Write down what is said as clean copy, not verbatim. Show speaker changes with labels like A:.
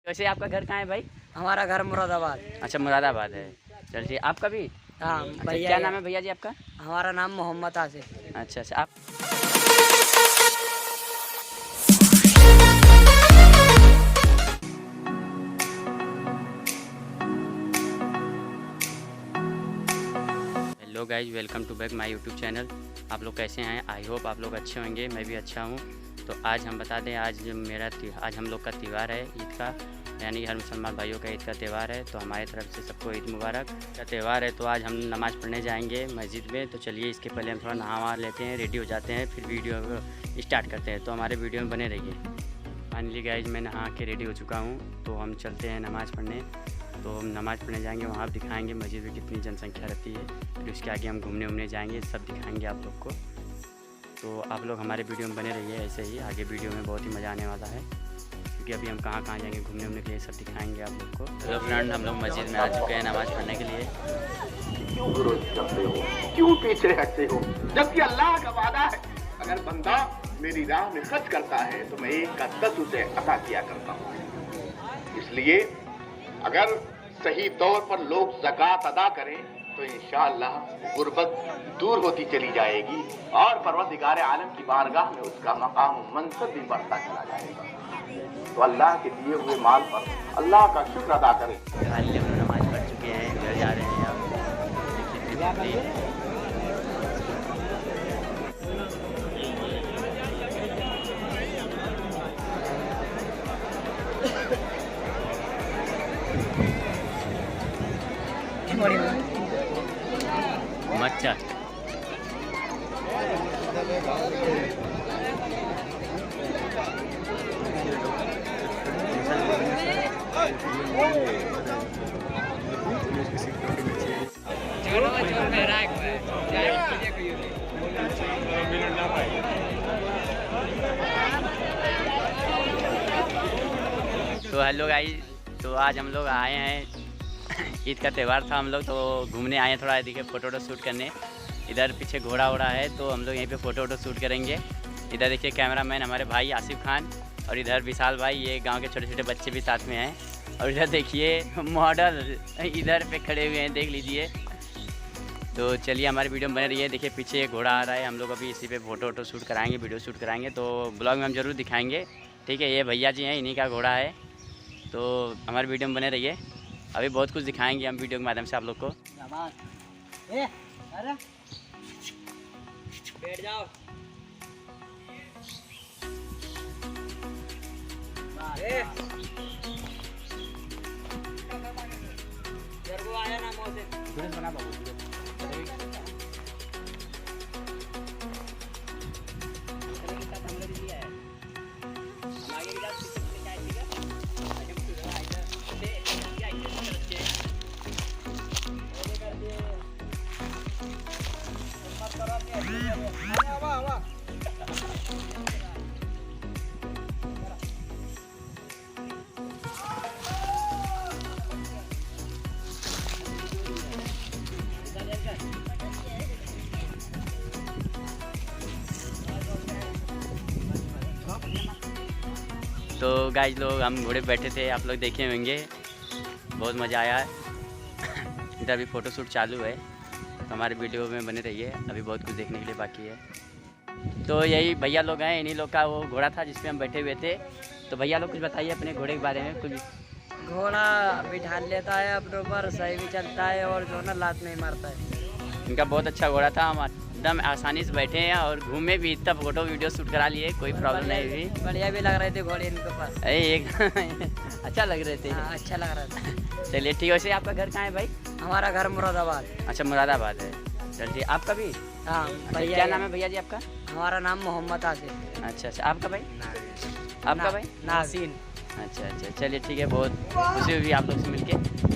A: वैसे आपका घर कहाँ है भाई?
B: हमारा घर मुरादाबाद।
A: अच्छा, मुरादाबाद है। चलिए, आपका भी?
B: हाँ
A: अच्छा,
B: भैया।
A: क्या नाम है भैया जी आपका?
B: हमारा नाम मोहम्मद आसिफ।
A: अच्छा अच्छा। आप hello guys, welcome to back my YouTube channel. आप लोग कैसे हैं? आई होप आप लोग अच्छे होंगे। मैं भी अच्छा हूँ। तो आज हम बता दें, आज हम लोग का त्यौहार है ईद का, यानी हर मुसलमान भाइयों का ईद का त्यौहार है। तो हमारी तरफ से सबको ईद मुबारक का त्यौहार है। तो आज हम नमाज़ पढ़ने जाएंगे मस्जिद में। तो चलिए, इसके पहले हम थोड़ा नहा लेते हैं, रेडी हो जाते हैं, फिर वीडियो स्टार्ट करते हैं। तो हमारे वीडियो में बने रहिए। फाइनली गाइज, मैं नहा के रेडी हो चुका हूँ। तो हम चलते हैं नमाज़ पढ़ने। तो हम नमाज़ पढ़ने जाएंगे, वहाँ दिखाएंगे मस्जिद में कितनी जनसंख्या रहती है। फिर उसके आगे हम घूमने जाएंगे, सब दिखाएंगे आप लोग को। तो आप लोग हमारे वीडियो में बने रहिए ऐसे ही। आगे वीडियो में बहुत ही मज़ा आने वाला है, क्योंकि अभी हम कहाँ जाएंगे घूमने के लिए, सब दिखाएंगे आप लोग को। हेलो फ्रेंड, हम लोग मस्जिद में आ चुके हैं नमाज़ पढ़ने के लिए।
C: क्यों विरोध करते हो, क्यों पीछे हटते हो, जबकि अल्लाह का वादा है, अगर बंदा मेरी राह में खर्च करता है तो मैं 1 का 10 उसे अता किया करता हूँ। इसलिए अगर सही तौर पर लोग ज़कात अदा करें तो इंशाअल्लाह गुर्बत दूर होती चली जाएगी और परवरदिगार आलम की बारगाह में उसका मकाम मनसब भी बढ़ता चला जाएगा। तो अल्लाह के दिए हुए माल पर अल्लाह का शुक्र अदा करें।
A: हाल हम नमाज़ पढ़ चुके हैं, घर जा रहे हैं। मच्छा तो हेलो गाइस, तो आज हम लोग आए हैं, ईद का त्यौहार था, हम लोग तो घूमने आए हैं, थोड़ा देखिए फ़ोटो शूट करने। इधर पीछे घोड़ा वोड़ा है, तो हम लोग यहीं पे फ़ोटो शूट करेंगे। इधर देखिए कैमरामैन हमारे भाई आसिफ खान, और इधर विशाल भाई, ये गांव के छोटे छोटे बच्चे भी साथ में हैं। और इधर देखिए मॉडल इधर पे खड़े हुए हैं, देख लीजिए। तो चलिए, हमारे वीडियो में बने रहिए। देखिए पीछे एक घोड़ा आ रहा है, हम लोग अभी इसी पे फ़ोटो शूट कराएँगे, वीडियो शूट कराएँगे। तो ब्लॉग में हम ज़रूर दिखाएँगे, ठीक है। ये भैया जी हैं, इन्हीं का घोड़ा है। तो हमारे वीडियो में बने रहिए, अभी बहुत कुछ दिखाएंगे हम वीडियो के माध्यम से आप लोग को।
B: बैठ जाओ। आया ना मौसे
A: तो गाइस लोग, हम घोड़े पे बैठे थे, आप लोग देखे होंगे, बहुत मज़ा आया है। इधर अभी फ़ोटो शूट चालू है, तो हमारे वीडियो में बने रहिए, अभी बहुत कुछ देखने के लिए बाकी है। तो यही भैया लोग हैं, इन्हीं लोग का वो घोड़ा था जिस पे हम बैठे हुए थे। तो भैया लोग कुछ बताइए अपने घोड़े के बारे में। कुछ
B: घोड़ा बिठा लेता है अपने ऊपर, सही भी चलता है और जो ना लात नहीं मारता है।
A: इनका बहुत अच्छा घोड़ा था, हम एकदम आसानी से बैठे हैं और घूमे भी, इतना फ़ोटो वीडियो शूट करा लिए, कोई प्रॉब्लम नहीं हुई।
B: बढ़िया भी लग रहे थे घोड़े इनके पास,
A: एक अच्छा लग रहे थे।
B: हाँ, अच्छा लग रहा था।
A: चलिए ठीक है। वैसे आपका घर कहाँ है भाई?
B: हमारा घर मुरादाबाद।
A: अच्छा, मुरादाबाद है। चलिए, आपका भी?
B: हाँ
A: अच्छा,
B: भैया।
A: क्या नाम है भैया जी आपका?
B: हमारा नाम मोहम्मद आसिफ।
A: अच्छा अच्छा। आपका भाई? आपका भाई?
B: नासीन।
A: अच्छा अच्छा। चलिए ठीक है, बहुत खुशी हुई आप लोग से मिलके।